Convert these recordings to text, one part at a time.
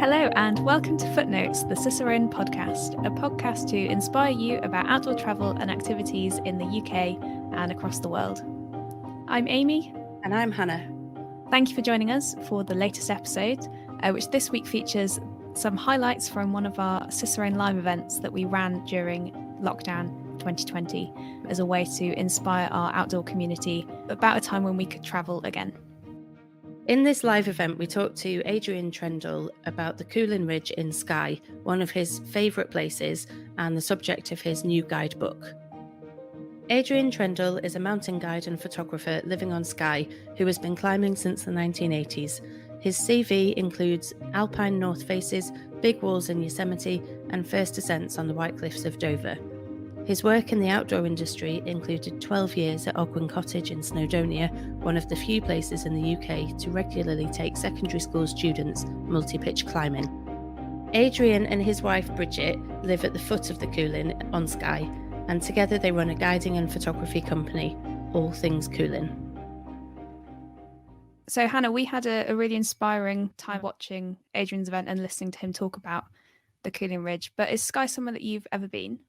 Hello and welcome to Footnotes, the Cicerone podcast, a podcast to inspire you about outdoor travel and activities in the UK and across the world. I'm Amy. And I'm Hannah. Thank you for joining us for the latest episode, which this week features some highlights from one of our Cicerone live events that we ran during lockdown 2020 as a way to inspire our outdoor community about a time when we could travel again. In this live event, we talked to Adrian Trendall about the Cuillin Ridge in Skye, one of his favourite places and the subject of his new guidebook. Adrian Trendall is a mountain guide and photographer living on Skye who has been climbing since the 1980s. His CV includes alpine north faces, big walls in Yosemite, and first ascents on the White Cliffs of Dover. His work in the outdoor industry included 12 years at Ogwen Cottage in Snowdonia, one of the few places in the UK to regularly take secondary school students multi-pitch climbing. Adrian and his wife Bridget live at the foot of the Cuillin on Skye, and together they run a guiding and photography company, All Things Cuillin. So Hannah, we had a really inspiring time watching Adrian's event and listening to him talk about the Cuillin Ridge, but is Skye somewhere that you've ever been?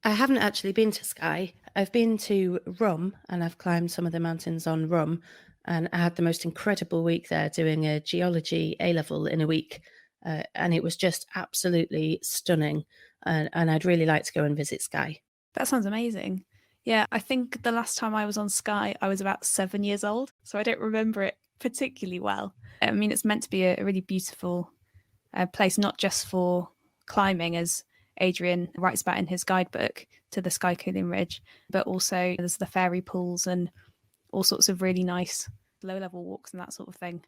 I haven't actually been to Skye. I've been to Rum and I've climbed some of the mountains on Rum, and I had the most incredible week there doing a geology A-level in a week, and it was just absolutely stunning, and I'd really like to go and visit Skye. That sounds amazing. Yeah, I think the last time I was on Skye, I was about 7 years old, so I don't remember it particularly well. I mean, it's meant to be a really beautiful place, not just for climbing, as Adrian writes about in his guidebook to the Skye Cuillin Ridge, but also there's the fairy pools and all sorts of really nice low-level walks and that sort of thing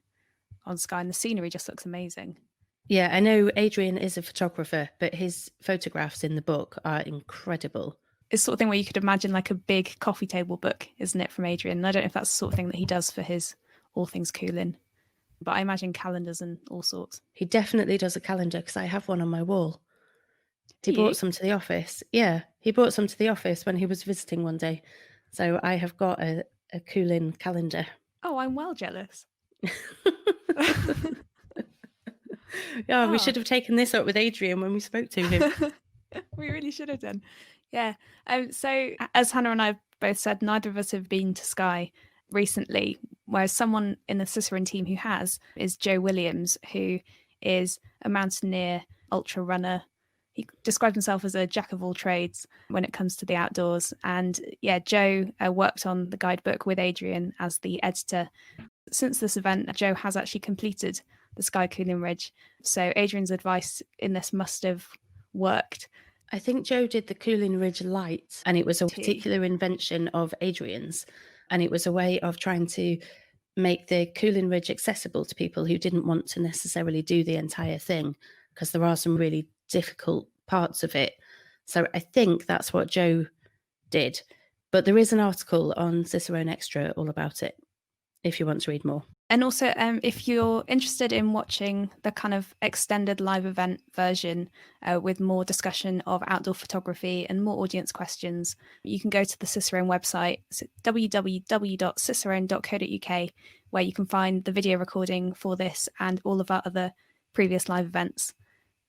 on Skye, and the scenery just looks amazing. Yeah, I know Adrian is a photographer, but his photographs in the book are incredible. It's the sort of thing where you could imagine like a big coffee table book, isn't it, from Adrian? And I don't know if that's the sort of thing that he does for his All Things Cuillin, but I imagine calendars and all sorts. He definitely does a calendar because I have one on my wall. He brought some to the office. Yeah, he brought some to the office when he was visiting one day. So I have got a Cuillin calendar. Oh, I'm well jealous. Yeah, we should have taken this up with Adrian when we spoke to him. We really should have done. Yeah. So as Hannah and I both said, neither of us have been to Skye recently, whereas someone in the Cicerone team who has is Joe Williams, who is a mountaineer, ultra runner. He described himself as a jack of all trades when it comes to the outdoors. And yeah, Joe worked on the guidebook with Adrian as the editor. Since this event, Joe has actually completed the Skye Cuillin Ridge. So Adrian's advice in this must have worked. I think Joe did the Cuillin Ridge Light, and it was a particular invention of Adrian's. And it was a way of trying to make the Cuillin Ridge accessible to people who didn't want to necessarily do the entire thing, because there are some really difficult parts of it. So I think that's what Joe did. But there is an article on Cicerone Extra all about it, if you want to read more. And also, if you're interested in watching the kind of extended live event version with more discussion of outdoor photography and more audience questions, you can go to the Cicerone website, www.cicerone.co.uk, where you can find the video recording for this and all of our other previous live events.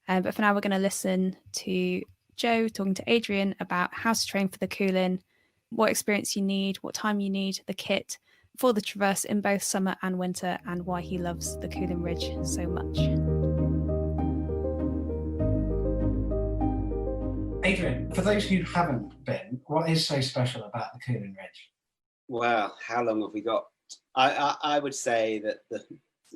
But for now, we're going to listen to Joe talking to Adrian about how to train for the Cuillin, what experience you need, what time you need, the kit for the traverse in both summer and winter, and why he loves the Cuillin Ridge so much. Adrian, for those who haven't been, what is so special about the Cuillin Ridge? Well, how long have we got? I would say that the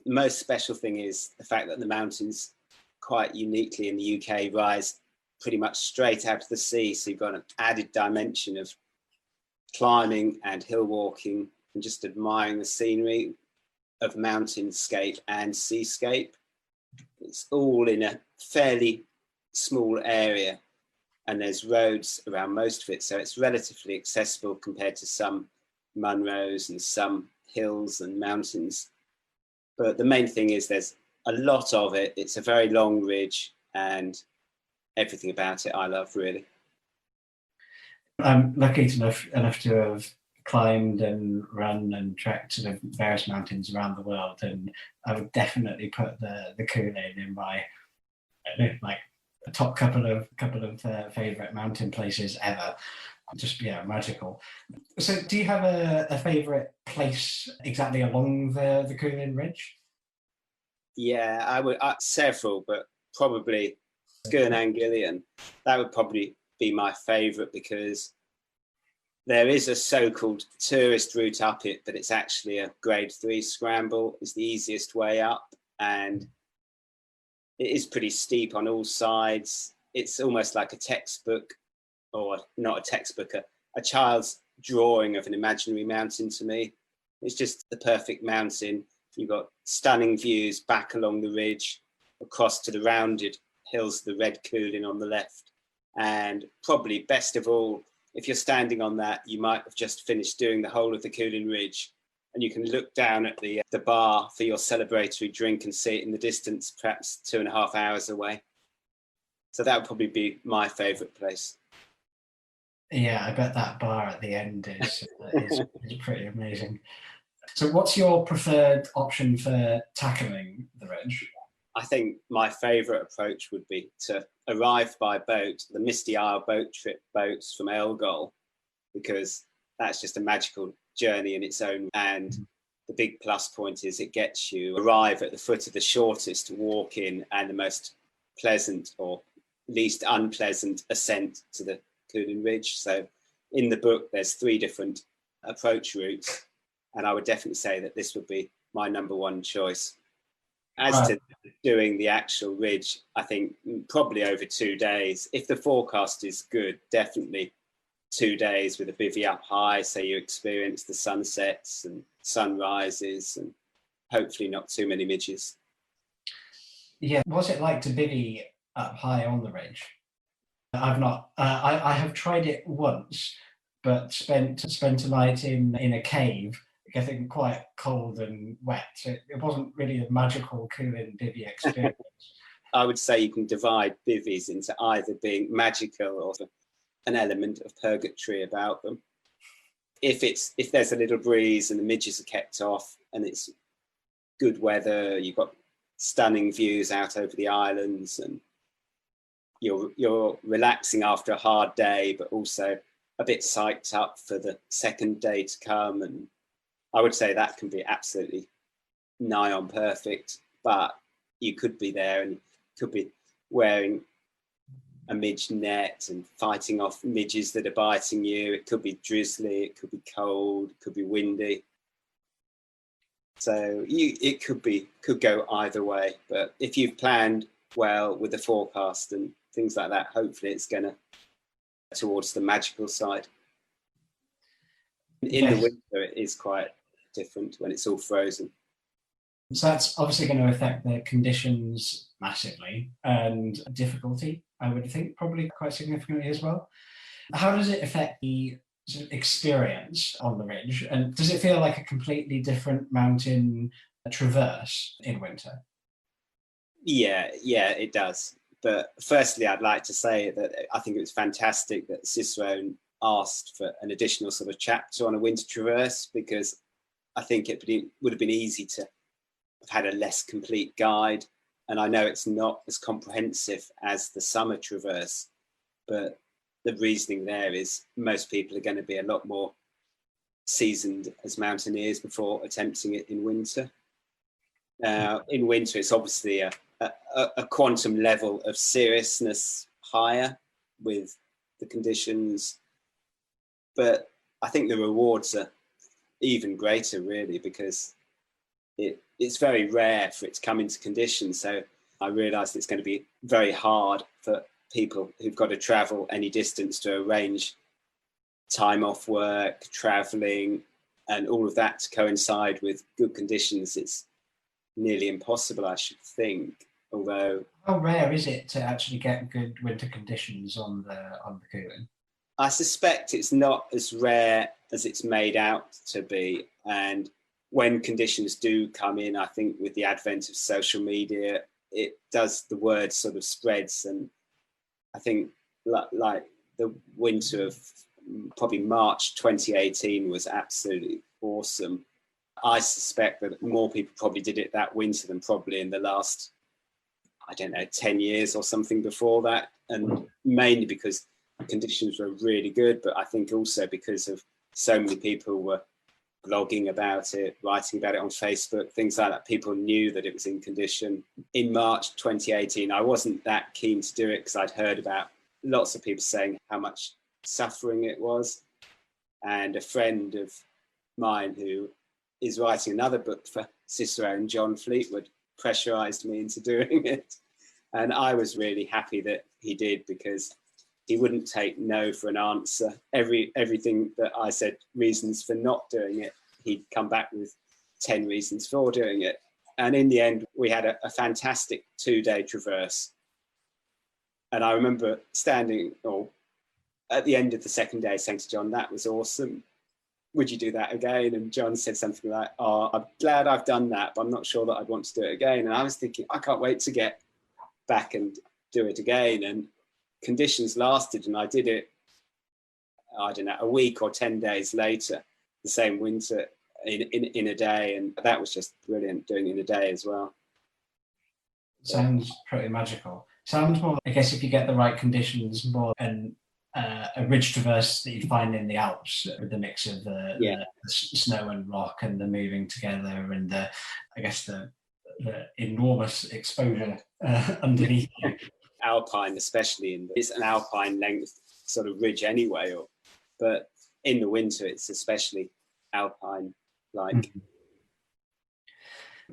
most special thing is the fact that the mountains, quite uniquely in the UK, rise pretty much straight out of the sea. So you've got an added dimension of climbing and hill walking and just admiring the scenery of mountainscape and seascape. It's all in a fairly small area, and there's roads around most of it. So it's relatively accessible compared to some Munros and some hills and mountains. But the main thing is there's a lot of it. It's a very long ridge, and everything about it I love, really. I'm lucky enough to have climbed and run and trekked sort of various mountains around the world, and I would definitely put the Cuillin in my, I don't know, like a top couple of favorite mountain places ever. Just magical. So, do you have a favorite place exactly along the Cuillin Ridge? Yeah, I would several, but probably Cuillin Ridge. That would probably be my favorite, because there is a so-called tourist route up it, but it's actually a grade 3 scramble. It's the easiest way up, and it is pretty steep on all sides. It's almost like a textbook, or not a textbook, a child's drawing of an imaginary mountain to me. It's just the perfect mountain. You've got stunning views back along the ridge, across to the rounded hills, the red Cuillin on the left. And probably best of all, if you're standing on that, you might have just finished doing the whole of the Cuillin Ridge, and you can look down at the bar for your celebratory drink and see it in the distance, perhaps 2.5 hours away. So that would probably be my favourite place. Yeah, I bet that bar at the end is pretty amazing. So what's your preferred option for tackling the ridge? I think my favourite approach would be to arrive by boat, the Misty Isle boat trip boats from Elgol, because that's just a magical journey in its own. And the big plus point is it gets you arrive at the foot of the shortest walk in and the most pleasant or least unpleasant ascent to the Cuillin Ridge. So in the book, there's 3 different approach routes, and I would definitely say that this would be my number 1 choice. As to doing the actual ridge, I think probably over 2 days. If the forecast is good, definitely 2 days with a bivvy up high, so you experience the sunsets and sunrises, and hopefully not too many midges. Yeah, what's it like to bivvy up high on the ridge? I've not. I have tried it once, but spent a night in a cave, getting quite cold and wet. So it wasn't really a magical Cuillin bivvy experience. I would say you can divide bivvies into either being magical or an element of purgatory about them. If there's a little breeze and the midges are kept off and it's good weather, you've got stunning views out over the islands, and you're relaxing after a hard day, but also a bit psyched up for the second day to come. And I would say that can be absolutely nigh on perfect, but you could be there and could be wearing a midge net and fighting off midges that are biting you. It could be drizzly, it could be cold, it could be windy. So it could go either way. But if you've planned well with the forecast and things like that, hopefully it's going to towards the magical side. In the winter, it is quite different when it's all frozen. So that's obviously going to affect the conditions massively, and difficulty, I would think, probably quite significantly as well. How does it affect the sort of experience on the ridge? And does it feel like a completely different mountain traverse in winter? Yeah, it does. But firstly, I'd like to say that I think it was fantastic that Cicerone asked for an additional sort of chapter on a winter traverse, because I think it would have been easy to have had a less complete guide. And I know it's not as comprehensive as the summer traverse, but the reasoning there is most people are going to be a lot more seasoned as mountaineers before attempting it in winter. In winter, it's obviously a quantum level of seriousness higher with the conditions, but I think the rewards are even greater, really, because it's very rare for it to come into conditions. So I realised it's going to be very hard for people who've got to travel any distance to arrange time off work, travelling, and all of that to coincide with good conditions. It's nearly impossible, I should think. Although, how rare is it to actually get good winter conditions on the Cuillin? I suspect it's not as rare as it's made out to be. And when conditions do come in, I think with the advent of social media, the word sort of spreads. And I think like the winter of probably March 2018 was absolutely awesome. I suspect that more people probably did it that winter than probably in the last, I don't know, 10 years or something before that. And mainly because the conditions were really good, but I think also because of so many people were blogging about it, writing about it on Facebook, things like that. People knew that it was in condition. In March 2018, I wasn't that keen to do it because I'd heard about lots of people saying how much suffering it was. And a friend of mine who is writing another book for Cicero, John Fleetwood, pressurized me into doing it. And I was really happy that he did, because he wouldn't take no for an answer. Everything that I said, reasons for not doing it, he'd come back with 10 reasons for doing it. And in the end, we had a fantastic 2-day traverse. And I remember standing at the end of the second day saying to John, that was awesome. Would you do that again? And John said something like, oh, I'm glad I've done that, but I'm not sure that I'd want to do it again. And I was thinking, I can't wait to get back and do it again. And conditions lasted, and I did it, I don't know, a week or 10 days later, the same winter, in a day. And that was just brilliant, doing it in a day as well. Sounds pretty magical. Sounds more, I guess, if you get the right conditions, more than a ridge traverse that you find in the Alps, with the mix of the snow and rock and the moving together and the enormous exposure underneath you. Alpine, especially, it's an alpine length sort of ridge anyway, but in the winter it's especially alpine like. Mm-hmm.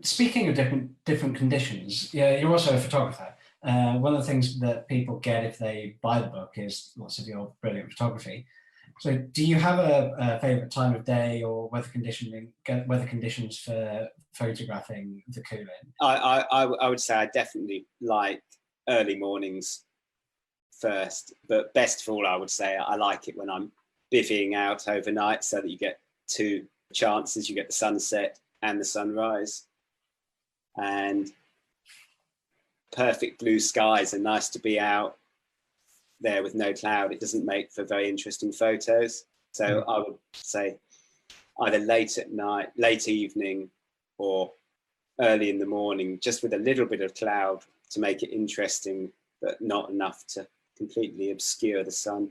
Speaking of different conditions, you're also a photographer. One of the things that people get if they buy the book is lots of your brilliant photography. So do you have a favourite time of day or weather conditions for photographing the Cuillin? I would say I definitely like early mornings first, but best of all, I would say I like it when I'm bivvying out overnight, so that you get 2 chances. You get the sunset and the sunrise, and perfect blue skies are nice to be out there with no cloud. It doesn't make for very interesting photos. So I would say either late at night, late evening, or early in the morning, just with a little bit of cloud to make it interesting, but not enough to completely obscure the sun.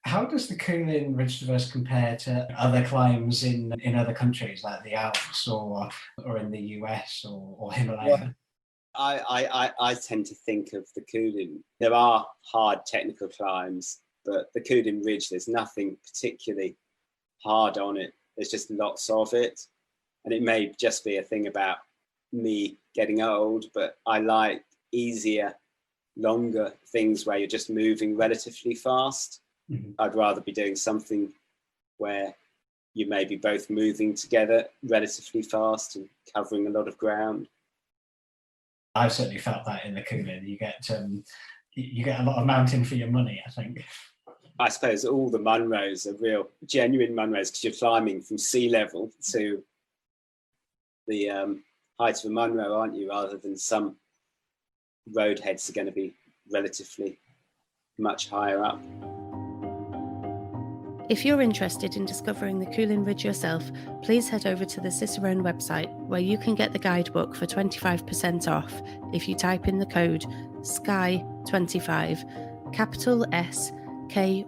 How does the Cuillin Ridge traverse compare to other climbs in other countries, like the Alps or in the US or Himalaya? Well, I tend to think of the Cuillin. There are hard technical climbs, but the Cuillin Ridge, there's nothing particularly hard on it. There's just lots of it. And it may just be a thing about me getting old, but I like easier, longer things where you're just moving relatively fast. Mm-hmm. I'd rather be doing something where you may be both moving together relatively fast and covering a lot of ground. I've certainly felt that in the Cuillin. You get a lot of mountain for your money, I think. I suppose all the Munros are real genuine Munros, because you're climbing from sea level to the height of a Munro, aren't you, rather than some roadheads are going to be relatively much higher up. If you're interested in discovering the Cuillin Ridge yourself, please head over to the Cicerone website, where you can get the guidebook for 25% off if you type in the code SKYE25, capital SKYE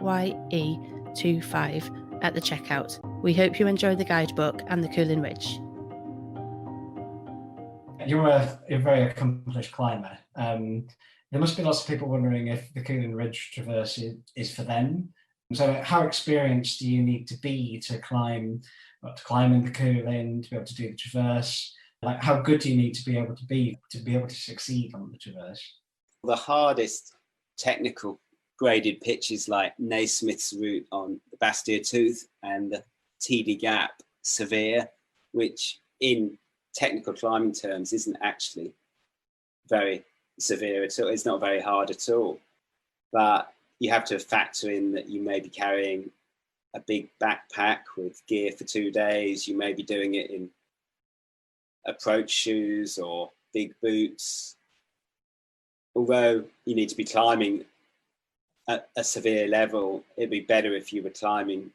25 at the checkout. We hope you enjoy the guidebook and the Cuillin Ridge. You're a very accomplished climber. There must be lots of people wondering if the Cuillin Ridge traverse is for them. So how experienced do you need to be to climb in the Cuillin, to be able to do the traverse? Like, how good do you need to be able to succeed on the traverse? The hardest technical graded pitches like Naismith's route on the Bastille Tooth and the TD Gap Severe, which in technical climbing terms isn't actually very severe at all. It's not very hard at all. But you have to factor in that you may be carrying a big backpack with gear for 2 days. You may be doing it in approach shoes or big boots. Although you need to be climbing at a severe level, it'd be better if you were climbing,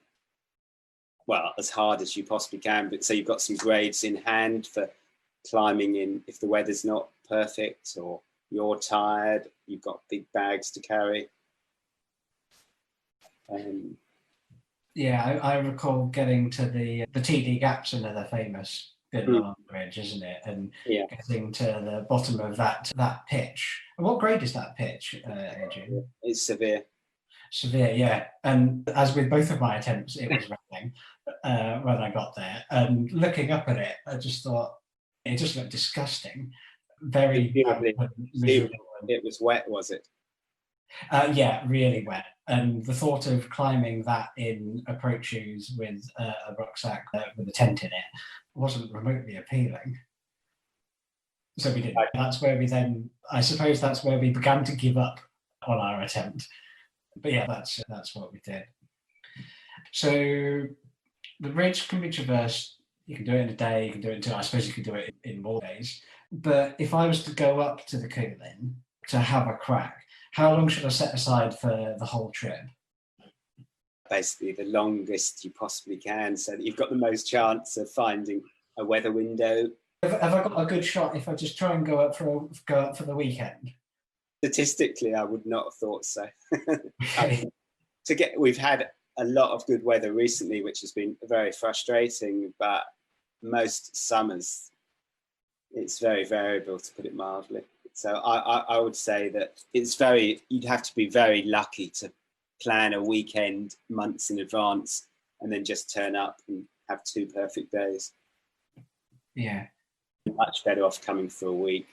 well, as hard as you possibly can. But so you've got some grades in hand for climbing in if the weather's not perfect or you're tired, you've got big bags to carry. Yeah, I recall getting to the TD Gap's another famous bit along the ridge, isn't it? And getting to the bottom of that pitch. And what grade is that pitch, Adrian? It's severe. Severe, yeah. And as with both of my attempts, it was raining when I got there. And looking up at it, I just thought it just looked disgusting. Very miserable. It was wet, was it? Yeah, really wet. And the thought of climbing that in approach shoes with a rucksack with a tent in it wasn't remotely appealing. So we did. That's where we then, I suppose that's where we began to give up on our attempt. But yeah, that's what we did. So the ridge can be traversed. You can do it in a day, you can do it in 2. I suppose you could do it in more days. But if I was to go up to the Cuillin to have a crack, how long should I set aside for the whole trip? Basically, the longest you possibly can, so that you've got the most chance of finding a weather window. Have I got a good shot if I just try and go up for the weekend? Statistically, I would not have thought so. We've had a lot of good weather recently, which has been very frustrating. But most summers, it's very variable, to put it mildly. So I would say that you'd have to be very lucky to plan a weekend months in advance and then just turn up and have 2 perfect days. Yeah. Much better off coming for a week.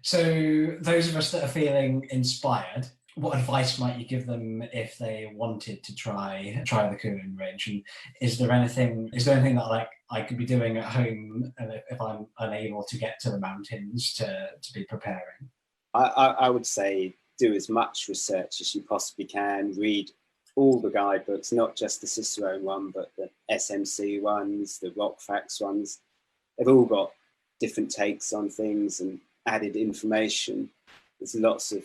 So those of us that are feeling inspired, what advice might you give them if they wanted to try the Cuillin Ridge? And is there anything that I could be doing at home if I'm unable to get to the mountains to be preparing? I would say do as much research as you possibly can. Read all the guidebooks, not just the Cicerone one, but the SMC ones, the Rock Facts ones. They've all got different takes on things and added information. There's lots of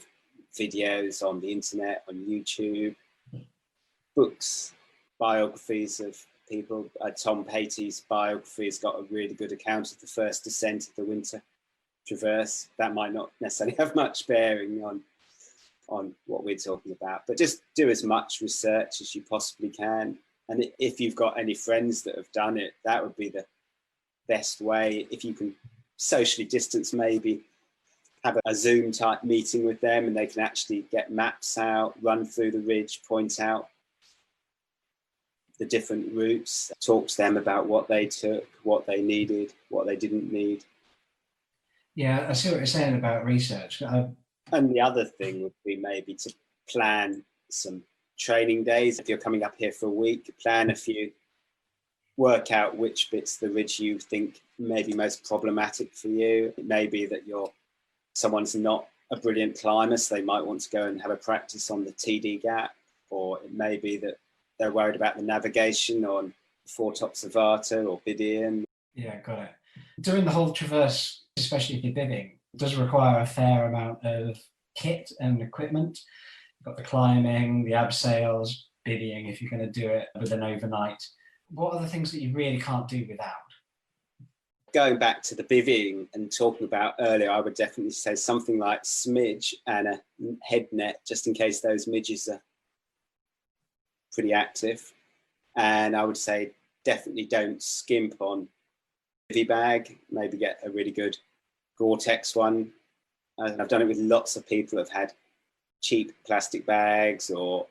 videos on the internet, on YouTube, books, biographies of people. Tom Patey's biography has got a really good account of the first descent of the winter traverse. That might not necessarily have much bearing on what we're talking about, but just do as much research as you possibly can. And if you've got any friends that have done it, that would be the best way. If you can socially distance, maybe have a Zoom type meeting with them and they can actually get maps out, run through the ridge, point out the different routes, talk to them about what they took, what they needed, what they didn't need. Yeah, I see what you're saying about research. And the other thing would be maybe to plan some training days. If you're coming up here for a week, plan a few, work out which bits of the ridge you think may be most problematic for you. It may be that someone's not a brilliant climber, so they might want to go and have a practice on the TD Gap, or it may be that they're worried about the navigation on Four Tops of Varta or Bidian. Yeah, got it. Doing the whole traverse, especially if you're bidding, does require a fair amount of kit and equipment. You've got the climbing, the abseils, bidding if you're going to do it with an overnight. What are the things that you really can't do without? Going back to the bivvying and talking about earlier, I would definitely say something like smidge and a head net, just in case those midges are pretty active. And I would say definitely don't skimp on bivvy bag. Maybe get a really good Gore-Tex one. I've done it with lots of people who've had cheap plastic bags or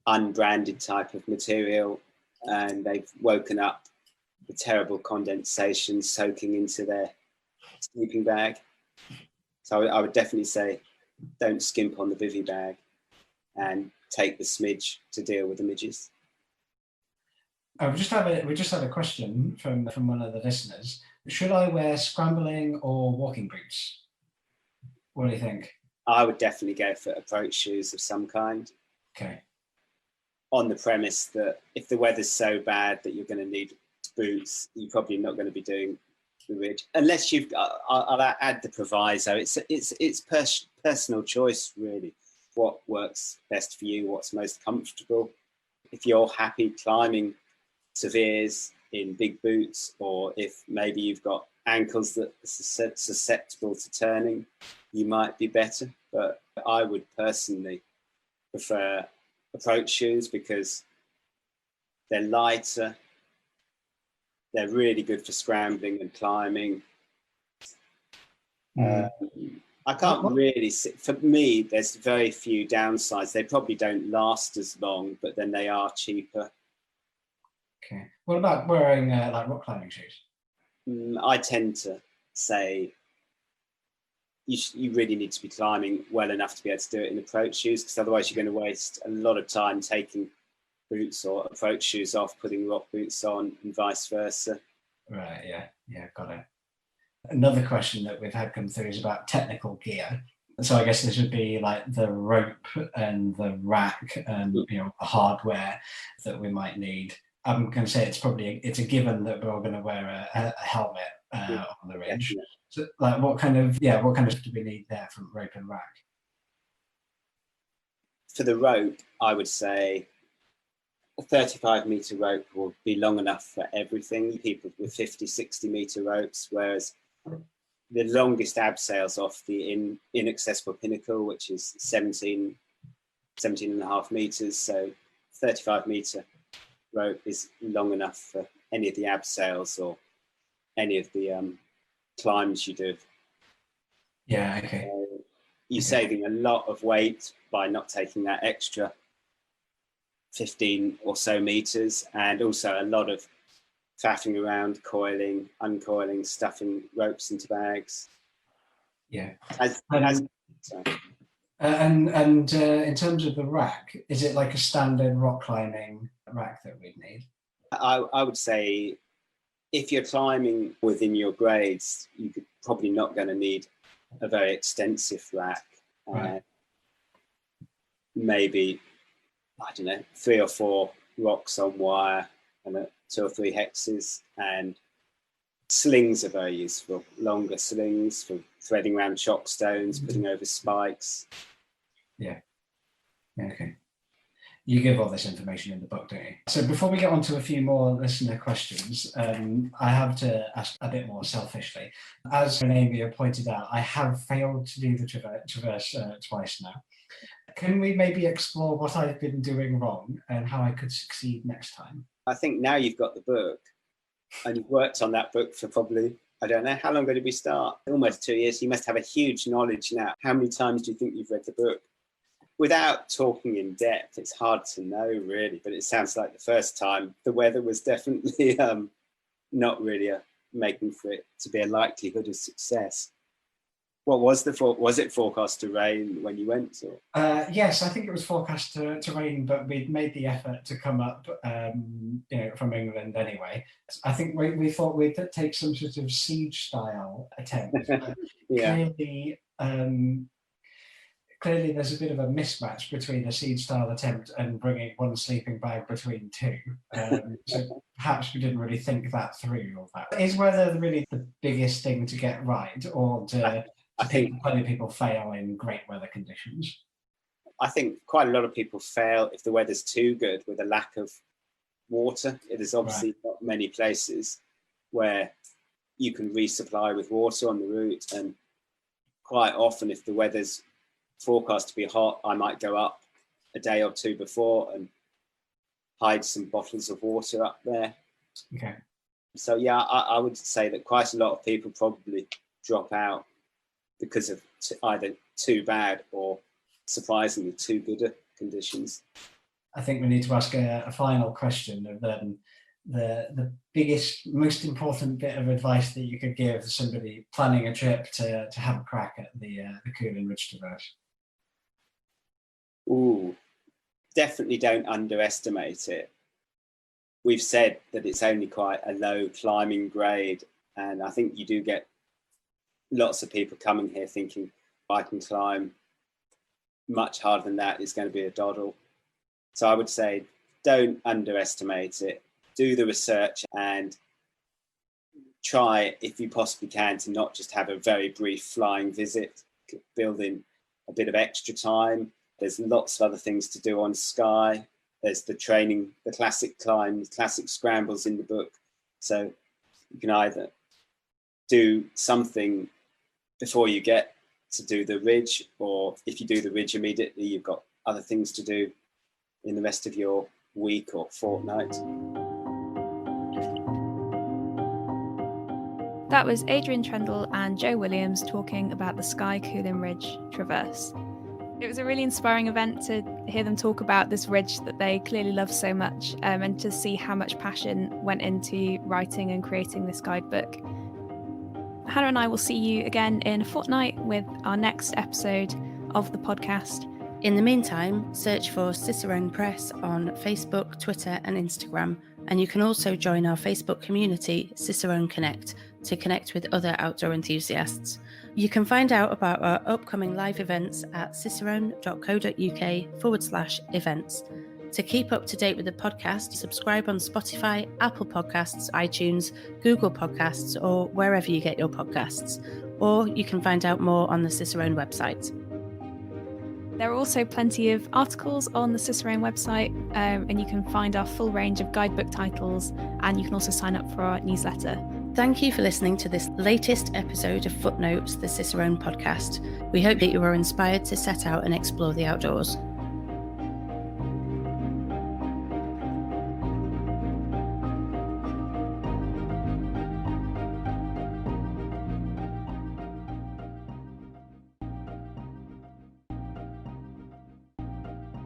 unbranded type of material, and they've woken up with terrible condensation soaking into their sleeping bag. So I would definitely say don't skimp on the bivvy bag and take the smidge to deal with the midges. We just had a question from one of the listeners. Should I wear scrambling or walking boots? What do you think? I would definitely go for approach shoes of some kind. Okay. On the premise that if the weather's so bad that you're going to need boots, you're probably not going to be doing the ridge unless you've. I'll add the proviso. It's personal choice really. what works best for you, what's most comfortable. If you're happy climbing severes in big boots, or if maybe you've got ankles that are susceptible to turning, you might be better. But I would personally prefer approach shoes because they're lighter, they're really good for scrambling and climbing. I can't really see, for me, there's very few downsides. They probably don't last as long, but then they are cheaper. Okay. What about wearing like rock climbing shoes? I tend to say you really need to be climbing well enough to be able to do it in approach shoes, because otherwise you're going to waste a lot of time taking boots or approach shoes off, putting rock boots on, and vice versa. Right, yeah, got it. Another question that we've had come through is about technical gear. So I guess this would be like the rope and the rack and the hardware that we might need. I'm going to say it's a given that we're all going to wear a helmet on the ridge. Yeah. So like what kind of stuff do we need there from rope and rack? For the rope, I would say a 35-meter rope will be long enough for everything. People with 50-60-meter ropes, whereas the longest abseils off the inaccessible pinnacle, which is 17 and a half meters, so 35-meter rope is long enough for any of the abseils or any of the climbs you do. Yeah, okay. You're saving a lot of weight by not taking that extra 15 or so meters, and also a lot of faffing around, coiling, uncoiling, stuffing ropes into bags. Yeah. And in terms of the rack, is it like a standard rock climbing rack that we'd need? I would say if you're climbing within your grades, you're probably not going to need a very extensive rack. Right. Maybe, I don't know, 3 or 4 rocks on wire and 2 or 3 hexes, and slings are very useful. Longer slings for threading around chock stones, putting over spikes. Yeah. Okay. You give all this information in the book, don't you? So before we get on to a few more listener questions, I have to ask a bit more selfishly. As Renamia pointed out, I have failed to do the traverse twice now. Can we maybe explore what I've been doing wrong and how I could succeed next time? I think now you've got the book and you've worked on that book for probably, I don't know, how long ago did we start? Almost 2 years. You must have a huge knowledge now. How many times do you think you've read the book? Without talking in depth, it's hard to know really, but it sounds like the first time the weather was definitely not really making for it to be a likelihood of success. What was was it forecast to rain when you went? Or? Yes, I think it was forecast to rain, but we'd made the effort to come up, from England anyway. I think we thought we'd take some sort of siege-style attempt. Yeah. Clearly, there's a bit of a mismatch between a siege-style attempt and bringing one sleeping bag between 2. So perhaps we didn't really think that through. Or that. Is weather really the biggest thing to get right, or I think plenty of people fail in great weather conditions? I think quite a lot of people fail if the weather's too good with a lack of water. It is obviously not many places where you can resupply with water on the route, and quite often if the weather's forecast to be hot, I might go up a day or 2 before and hide some bottles of water up there. Okay. So yeah, I would say that quite a lot of people probably drop out because of either too bad or surprisingly too good conditions. I think we need to ask a final question of the biggest, most important bit of advice that you could give somebody planning a trip to have a crack at the Cuillin Ridge Traverse. Ooh, definitely don't underestimate it. We've said that it's only quite a low climbing grade, and I think you do get lots of people coming here thinking, I can climb much harder than that, it's going to be a doddle. So I would say don't underestimate it. Do the research and try, if you possibly can, to not just have a very brief flying visit. Build in a bit of extra time. There's lots of other things to do on Skye. There's the training, the classic climb, classic scrambles in the book. So you can either do something before you get to do the ridge, or if you do the ridge immediately, you've got other things to do in the rest of your week or fortnight. That was Adrian Trendall and Joe Williams talking about the Skye Cuillin Ridge Traverse. It was a really inspiring event to hear them talk about this ridge that they clearly love so much, and to see how much passion went into writing and creating this guidebook. Hannah and I will see you again in a fortnight with our next episode of the podcast. In the meantime, search for Cicerone Press on Facebook, Twitter and Instagram, and you can also join our Facebook community, Cicerone Connect, to connect with other outdoor enthusiasts. You can find out about our upcoming live events at cicerone.co.uk/events. To keep up to date with the podcast, subscribe on Spotify, Apple Podcasts, iTunes, Google Podcasts, or wherever you get your podcasts. Or you can find out more on the Cicerone website. There are also plenty of articles on the Cicerone website, and you can find our full range of guidebook titles, and you can also sign up for our newsletter. Thank you for listening to this latest episode of Footnotes, the Cicerone podcast. We hope that you are inspired to set out and explore the outdoors.